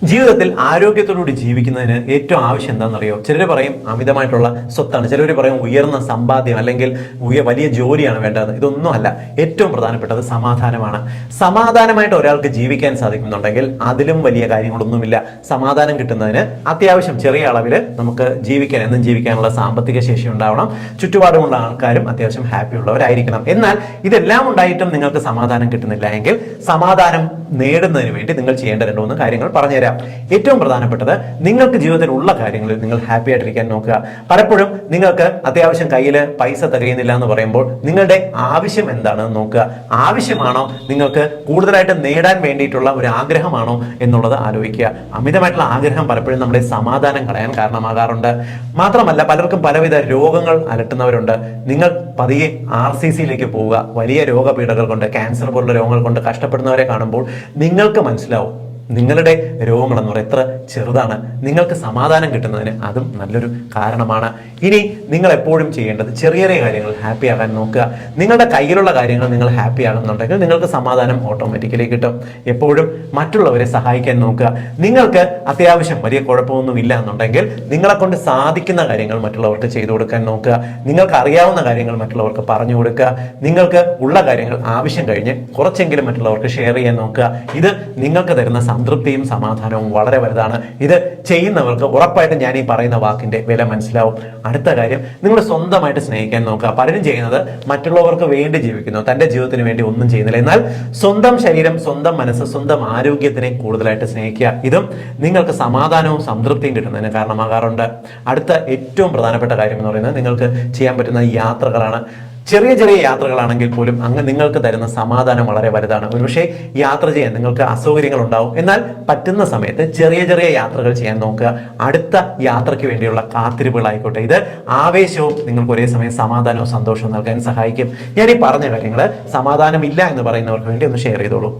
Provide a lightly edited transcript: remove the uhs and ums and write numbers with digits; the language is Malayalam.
ജീവിതത്തിൽ ആരോഗ്യത്തോടുകൂടി ജീവിക്കുന്നതിന് ഏറ്റവും ആവശ്യം എന്താണെന്നറിയോ? ചിലർ പറയും അമിതമായിട്ടുള്ള സ്വത്താണ്, ചിലർ പറയും ഉയർന്ന സമ്പാദ്യം അല്ലെങ്കിൽ വലിയ ജോലിയാണ് വേണ്ടത്. ഇതൊന്നും അല്ല. ഏറ്റവും പ്രധാനപ്പെട്ടത് സമാധാനമാണ്. സമാധാനമായിട്ട് ഒരാൾക്ക് ജീവിക്കാൻ സാധിക്കുന്നുണ്ടെങ്കിൽ അതിലും വലിയ കാര്യങ്ങളൊന്നുമില്ല. സമാധാനം കിട്ടുന്നതിന് അത്യാവശ്യം ചെറിയ അളവിൽ നമുക്ക് എന്നും ജീവിക്കാനുള്ള സാമ്പത്തിക ശേഷി ഉണ്ടാവണം. ചുറ്റുപാടുമുള്ള ആൾക്കാരും അത്യാവശ്യം ഹാപ്പി ഉള്ളവരായിരിക്കണം. എന്നാൽ ഇതെല്ലാം ഉണ്ടായിട്ടും നിങ്ങൾക്ക് സമാധാനം കിട്ടുന്നില്ല എങ്കിൽ സമാധാനം നേടുന്നതിന് വേണ്ടി നിങ്ങൾ ചെയ്യേണ്ട 2-3 കാര്യങ്ങൾ പറഞ്ഞുതരാം. ഏറ്റവും പ്രധാനപ്പെട്ടത്, നിങ്ങൾക്ക് ജീവിതത്തിൽ ഉള്ള കാര്യങ്ങളിൽ നിങ്ങൾ ഹാപ്പി ആയിട്ടിരിക്കാൻ നോക്കുക. പലപ്പോഴും നിങ്ങൾക്ക് അത്യാവശ്യം കയ്യിൽ പൈസ തികയുന്നില്ല എന്ന് പറയുമ്പോൾ നിങ്ങളുടെ ആവശ്യം എന്താണെന്ന് നോക്കുക. ആവശ്യമാണോ നിങ്ങൾക്ക് കൂടുതലായിട്ട് നേടാൻ വേണ്ടിയിട്ടുള്ള ഒരു ആഗ്രഹമാണോ എന്നുള്ളത് ആലോചിക്കുക. അമിതമായിട്ടുള്ള ആഗ്രഹം പലപ്പോഴും നമ്മുടെ സമാധാനം കളയാൻ കാരണമാകാറുണ്ട്. മാത്രമല്ല, പലർക്കും പലവിധ രോഗങ്ങൾ അലട്ടുന്നവരുണ്ട്. നിങ്ങൾ പതിയെ RCCയിലേക്ക് പോവുക. വലിയ രോഗപീഠകൾ കൊണ്ട്, ക്യാൻസർ പോലുള്ള രോഗങ്ങൾ കൊണ്ട് കഷ്ടപ്പെടുന്നവരെ കാണുമ്പോൾ നിങ്ങൾക്ക് മനസ്സിലാവും നിങ്ങളുടെ രോഗങ്ങൾ എന്ന് പറയുന്നത് എത്ര ചെറുതാണ്. നിങ്ങൾക്ക് സമാധാനം കിട്ടുന്നതിന് അതും നല്ലൊരു കാരണമാണ്. ഇനി നിങ്ങൾ എപ്പോഴും ചെയ്യേണ്ടത് ചെറിയ ചെറിയ കാര്യങ്ങൾ ഹാപ്പി ആകാൻ നോക്കുക. നിങ്ങളുടെ കയ്യിലുള്ള കാര്യങ്ങൾ നിങ്ങൾ ഹാപ്പി ആകുന്നുണ്ടെങ്കിൽ നിങ്ങൾക്ക് സമാധാനം ഓട്ടോമാറ്റിക്കലി കിട്ടും. എപ്പോഴും മറ്റുള്ളവരെ സഹായിക്കാൻ നോക്കുക. നിങ്ങൾക്ക് അത്യാവശ്യം വലിയ കുഴപ്പമൊന്നും ഇല്ല എന്നുണ്ടെങ്കിൽ നിങ്ങളെ കൊണ്ട് സാധിക്കുന്ന കാര്യങ്ങൾ മറ്റുള്ളവർക്ക് ചെയ്തു കൊടുക്കാൻ നോക്കുക. നിങ്ങൾക്ക് അറിയാവുന്ന കാര്യങ്ങൾ മറ്റുള്ളവർക്ക് പറഞ്ഞു കൊടുക്കുക. നിങ്ങൾക്ക് ഉള്ള കാര്യങ്ങൾ ആവശ്യം കഴിഞ്ഞ് കുറച്ചെങ്കിലും മറ്റുള്ളവർക്ക് ഷെയർ ചെയ്യാൻ നോക്കുക. ഇത് നിങ്ങൾക്ക് തരുന്ന സംതൃപ്തിയും സമാധാനവും വളരെ വലുതാണ്. ഇത് ചെയ്യുന്നവർക്ക് ഉറപ്പായിട്ടും ഞാൻ ഈ പറയുന്ന വാക്കിന്റെ വില മനസ്സിലാവും. അടുത്ത കാര്യം, നിങ്ങൾ സ്വന്തമായിട്ട് സ്നേഹിക്കാൻ നോക്കുക. പലരും ചെയ്യുന്നത് മറ്റുള്ളവർക്ക് വേണ്ടി ജീവിക്കുന്നു, തന്റെ ജീവിതത്തിന് വേണ്ടി ഒന്നും ചെയ്യുന്നില്ല. എന്നാൽ സ്വന്തം ശരീരം, സ്വന്തം മനസ്സ്, സ്വന്തം ആരോഗ്യത്തിനെ കൂടുതലായിട്ട് സ്നേഹിക്കുക. ഇതും നിങ്ങൾക്ക് സമാധാനവും സംതൃപ്തിയും കിട്ടുന്നതിന് കാരണമാകാറുണ്ട്. അടുത്ത ഏറ്റവും പ്രധാനപ്പെട്ട കാര്യം എന്ന് പറയുന്നത് നിങ്ങൾക്ക് ചെയ്യാൻ പറ്റുന്ന യാത്രകളാണ്. ചെറിയ ചെറിയ യാത്രകളാണെങ്കിൽ പോലും അങ്ങ് നിങ്ങൾക്ക് തരുന്ന സമാധാനം വളരെ വലുതാണ്. ഒരുപക്ഷെ യാത്ര ചെയ്യാൻ നിങ്ങൾക്ക് അസൗകര്യങ്ങൾ ഉണ്ടാവും. എന്നാൽ പറ്റുന്ന സമയത്ത് ചെറിയ ചെറിയ യാത്രകൾ ചെയ്യാൻ നോക്കുക. അടുത്ത യാത്രയ്ക്ക് വേണ്ടിയുള്ള കാത്തിരിപ്പുകളായിക്കോട്ടെ. ഇത് ആവേശവും നിങ്ങൾക്ക് ഒരേ സമയം സമാധാനവും സന്തോഷവും നൽകാൻ സഹായിക്കും. ഞാൻ ഈ പറഞ്ഞ കാര്യങ്ങൾ സമാധാനമില്ല എന്ന് പറയുന്നവർക്ക് വേണ്ടി ഒന്ന് ഷെയർ ചെയ്തോളൂ.